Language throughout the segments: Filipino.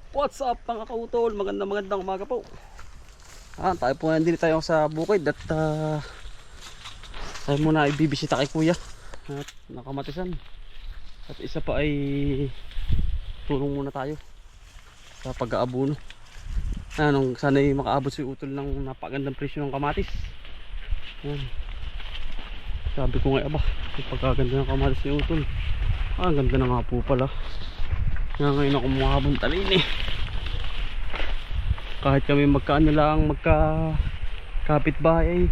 What's up mga kautol? Magandang umaga po. Tayo po nandito tayo sa bukid at tayo muna ibibisita kay kuya at nakamatisan. At isa pa ay tulong muna tayo sa pag-aabono. Sana ay makaabot si utol ng napakagandang presyo ng kamatis. Ayan. Sabi ko nga ba, pagkaganda ng kamatis ni utol. Ang ganda na nga po pala. Ngayon ako muhabang talin eh. Kahit kami magkaano lang, magka-kapitbahay,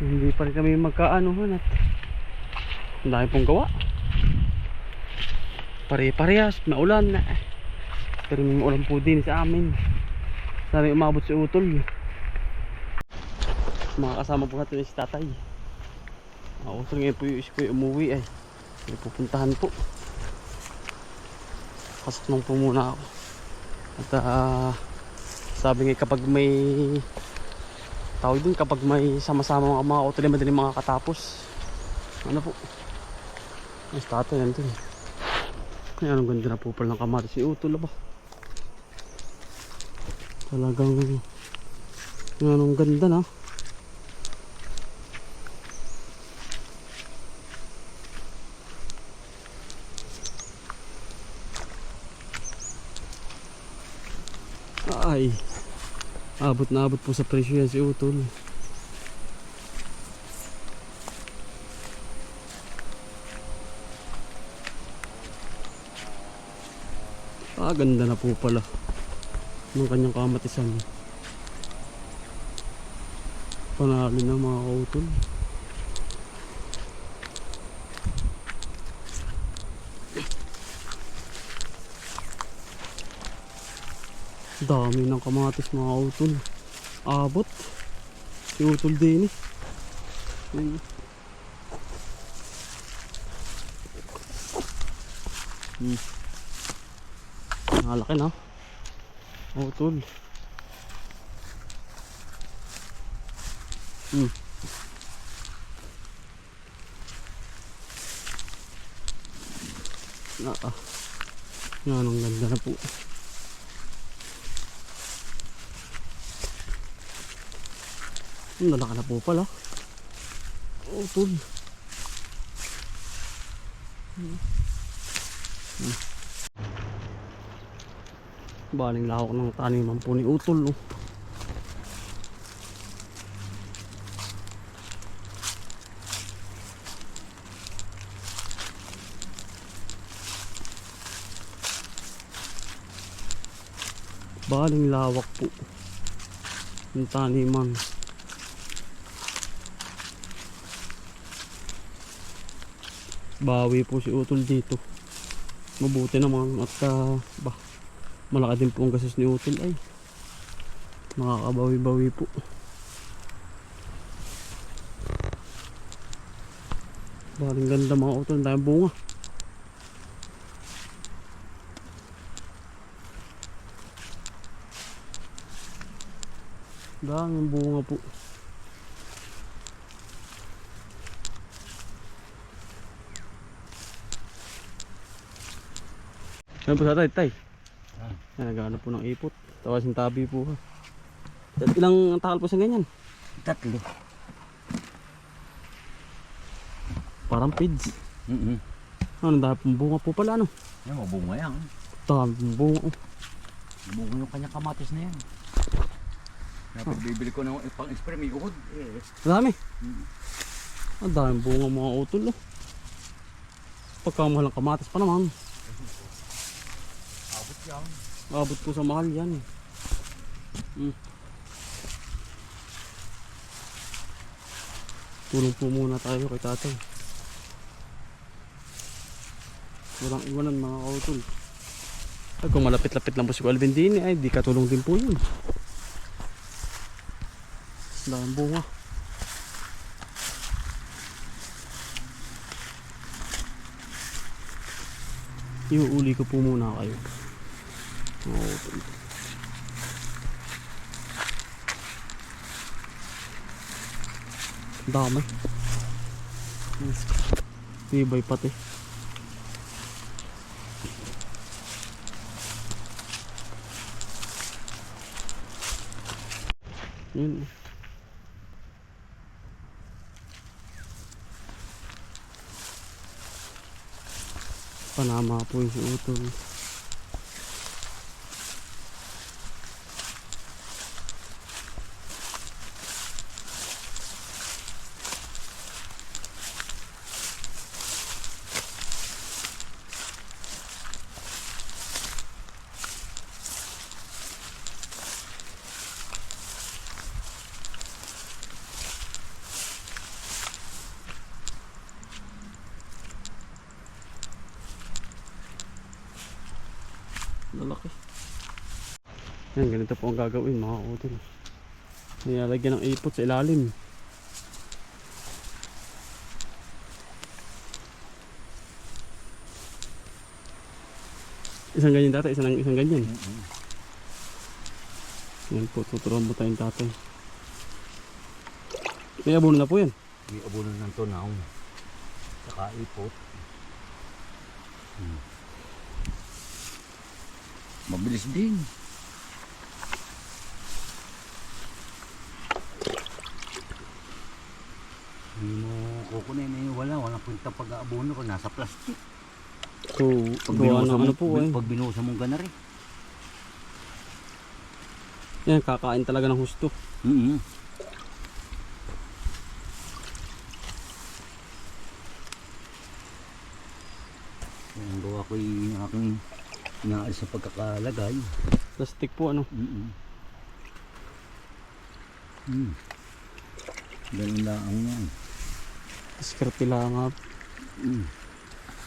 hindi pa rin kami magkaanohan at ang dami pong gawa. Pare-parehas, maulan na. Pero may maulan po din sa amin. Sana umabot si utol. Mga kasama po natin si tatay. Utol ngayon po yung iskoy umuwi ay. May pupuntahan po. Kasaknong po muna ako. At sabi nga kapag may tawag din, kapag may sama-sama mga utol ay madaling makakatapos. Ano po? Mas tatay yan din. Kaya anong ganda na po pala ng kamatis si utol ba? Talagang anong ganda na. Ay, abot na abot po sa presyo yan si utol. Ganda na po pala ng kanyang kamatisan. Panalo na mga kautol. Dami ng kamatis mga utol. Abot si utol din eh. Malaki na utol. Yan ang ganda na po. Lalaki na po pala utol. Baling lahok ng taniman po ni utol no? Baling lawak po ng taniman. Bawi po si utol dito. Mabuti naman at malaki din po ang gastos ni utol ay. Makakabawi-bawi po. Baling ganda mga utol, dahil bunga. Daming bunga po. Ano po sa tay? Nagano po ng ipot. Tawasin tabi po ha. Ilang takal po sa ganyan? 3. Parang pids. Ano, dahil pong bunga po pala ano? Yan, mabunga yan. Dahil pong bunga oh. Mabunga yung kanyang kamatis na yan. Dapat bibili ko ng pang-spray, may uhod. Dami. Ang daming bunga mga utol oh. Pagkamahal ng kamatis pa naman. Abot yan. Abot po sa mahal yan. Tulong po muna tayo kay tatay. Walang iwanan mga kautol. Ay, kung malapit-lapit lang po si Alvin din ay di katulong din po yun. Daming bunga. Iuuli ko po muna kayo. Dami. Tibay pati. Yun. Panama po yung si utol. Lalaki. Yan, ganito po ang gagawin mga utol. Nilalagyan ng ipot sa ilalim. Isang ganyan dati, isang ganyan. Yan po, tuturuan mo tayong tatay. May abono na po yan. May abono ng tunaw. Saka ipot. Mabilis din. Hindi mo kukunin eh. Walang punta pag-aabono ko. Nasa plastic. So, gawa ng ano po eh. Pag binusa mong ganar eh. Yan, kakain talaga ng husto. Ang gawa ko yung aking inaalis sa pagkakalagay. Plastic po ano. Ganun lang yan. Diskarte lang nga.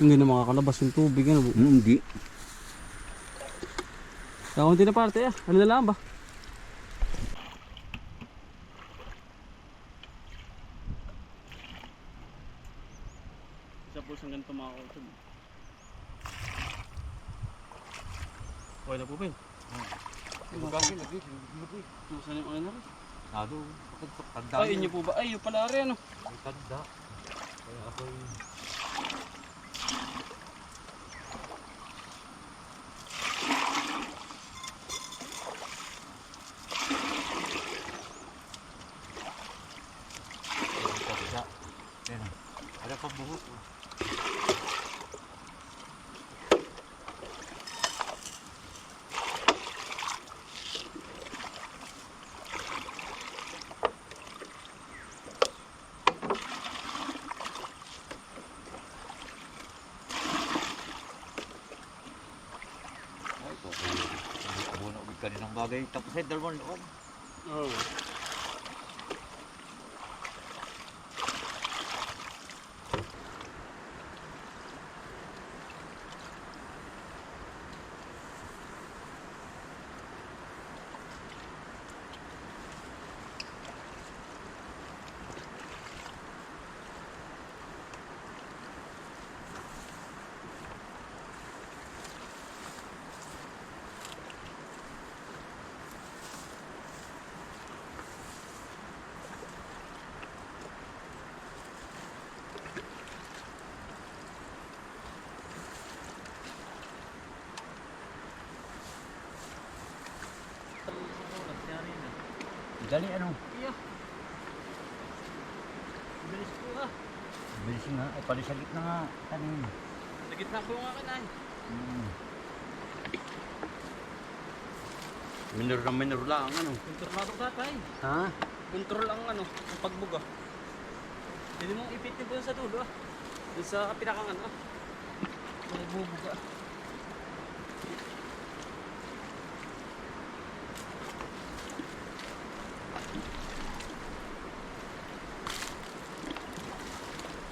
Hindi na makakalabas yung tubig ano. Hindi. Kakunti na parte ah. Ano na lang ba? Isa po siyang ganito mga kautol. Okay na po ba yun? Magagin lagi. Saan yung ano na rin? Sado. Tanda. Ay, inyo po ba? Ay, yung pala rin ano. May tanda. Kaya ako'y... Tanda. Yan. Ada pa buhok. Kaninang bagay tapos ay dalawang loob. Oo. Dali ano? Iya. Bilis po ah. Bilis nga. Ay pala sa gitna nga. Kanin. Sa gitna po yung akin ay. Minor lang ano. Kontrolado tatay. Ha? Control ang ano, ang pagbuga. Hindi mo ipitin po sa dulo ah. Yung sa pinakang ano. Nagbubuga.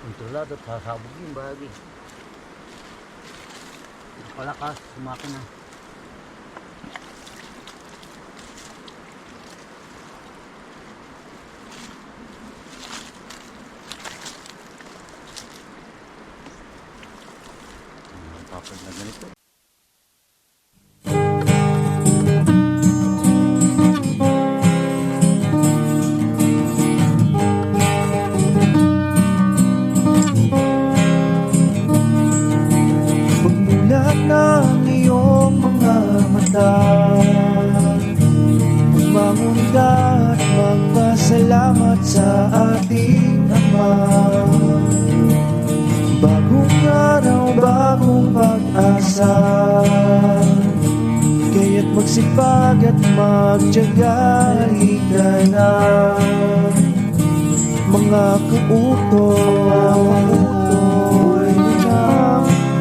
Kontrolado, sasabog yung bahagi. Palakas, makina. Papag na ganito. Pagmulat ng iyong Kaya't magsipag at magtiyaga, halika na mga kautoy.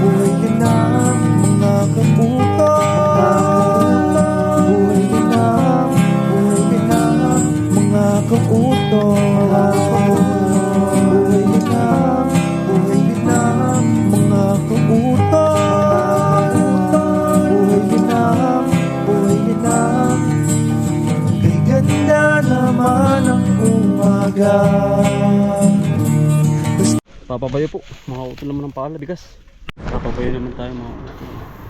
Buhay ka na, mga kautoy. Buhay ka na, mga kautoy. Buhay ka na, mga kautoy. Buhay ka na, kay ganda naman ang umaga. Papabayo po, mga utol naman ng pala, bigas. Papabayo naman tayo mga utol.